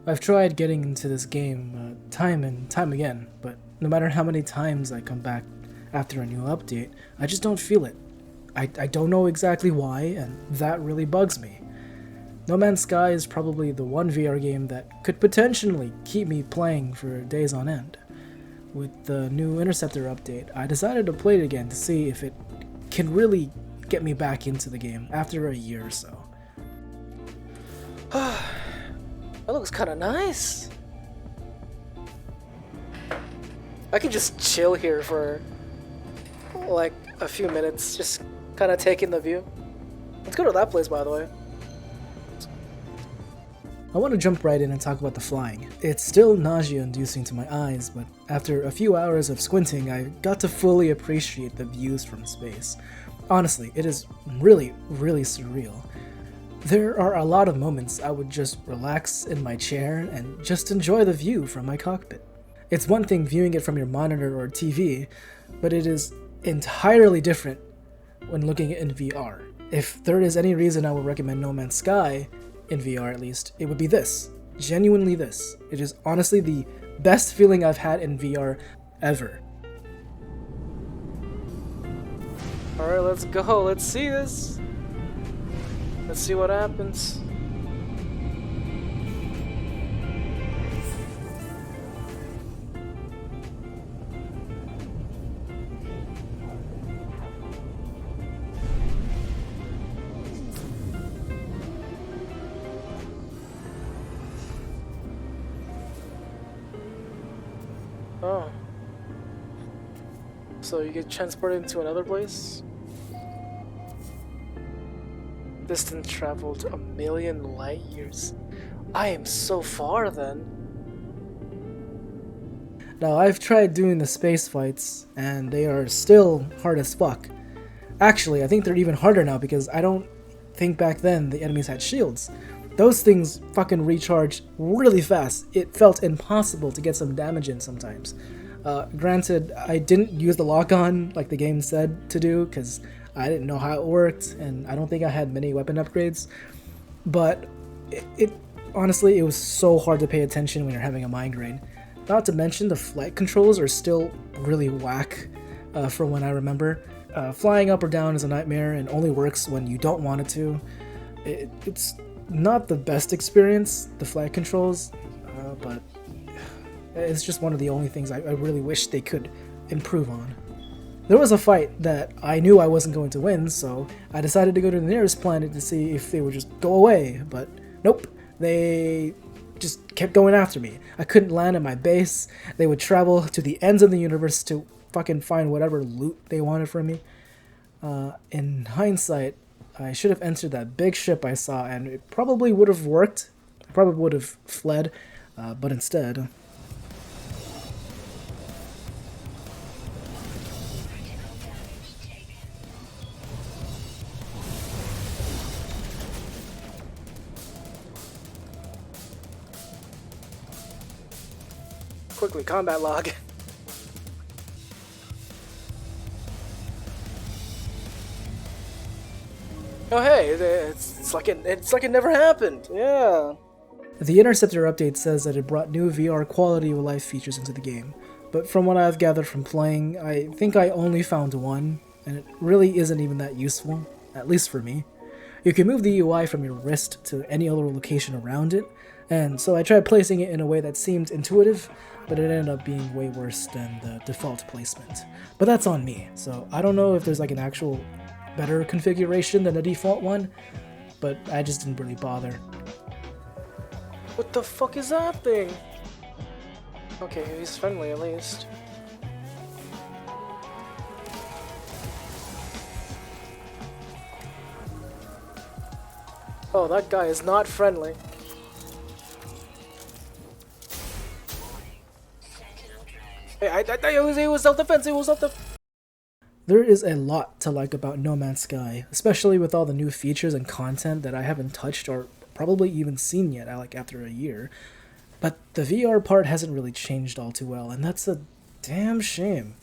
I've tried getting into this game time and time again, but no matter how many times I come back after a new update, I just don't feel it. I don't know exactly why, and that really bugs me. No Man's Sky is probably the one VR game that could potentially keep me playing for days on end. With the new Interceptor update, I decided to play it again to see if it can really get me back into the game after a year or so. That looks kinda nice. I can just chill here for like a few minutes, just kinda take in the view. Let's go to that place, by the way. I want to jump right in and talk about the flying. It's still nausea-inducing to my eyes, but after a few hours of squinting, I got to fully appreciate the views from space. Honestly, it is really, really surreal. There are a lot of moments I would just relax in my chair and just enjoy the view from my cockpit. It's one thing viewing it from your monitor or TV, but it is entirely different when looking at it in VR. If there is any reason I would recommend No Man's Sky, in VR at least, it would be this. Genuinely this. It is honestly the best feeling I've had in VR ever. Alright, let's go. Let's see this. Let's see what happens. Oh. So you get transported into another place? Distance traveled 1,000,000 light years. I am so far then. Now I've tried doing the space fights and they are still hard as fuck. Actually, I think they're even harder now because I don't think back then the enemies had shields. Those things fucking recharge really fast. It felt impossible to get some damage in sometimes. Granted, I didn't use the lock-on like the game said to do because I didn't know how it worked and I don't think I had many weapon upgrades. But honestly, it was so hard to pay attention when you're having a migraine. Not to mention the flight controls are still really whack from when I remember. Flying up or down is a nightmare and only works when you don't want it to. It's not the best experience, the flight controls, but it's just one of the only things I really wish they could improve on. There was a fight that I knew I wasn't going to win, so I decided to go to the nearest planet to see if they would just go away, but nope, they just kept going after me. I couldn't land at my base. They would travel to the ends of the universe to fucking find whatever loot they wanted from me. In hindsight, I should have entered that big ship I saw and it probably would have worked. I probably would have fled, but instead... Quickly, combat log. Oh hey, it's like it never happened. Yeah. The Interceptor update says that it brought new VR quality of life features into the game, but from what I've gathered from playing, I think I only found one, and it really isn't even that useful, at least for me. You can move the UI from your wrist to any other location around it, and so I tried placing it in a way that seemed intuitive, but it ended up being way worse than the default placement. But that's on me, so I don't know if there's like an actual better configuration than the default one, but I just didn't really bother. What the fuck is that thing? Okay, he's friendly at least. Oh, that guy is not friendly. Hey, it was self-defense, it was self-defense. There is a lot to like about No Man's Sky, especially with all the new features and content that I haven't touched or probably even seen yet, like after a year. But the VR part hasn't really changed all too well, and that's a damn shame.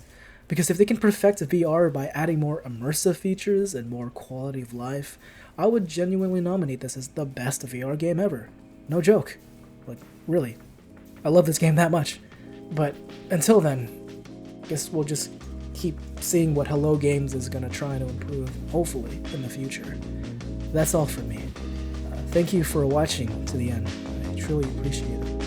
Because if they can perfect VR by adding more immersive features and more quality of life, I would genuinely nominate this as the best VR game ever. No joke. Like, really. I love this game that much. But until then, I guess we'll just keep seeing what Hello Games is going to try to improve, hopefully, in the future. That's all for me. Thank you for watching to the end. I truly appreciate it.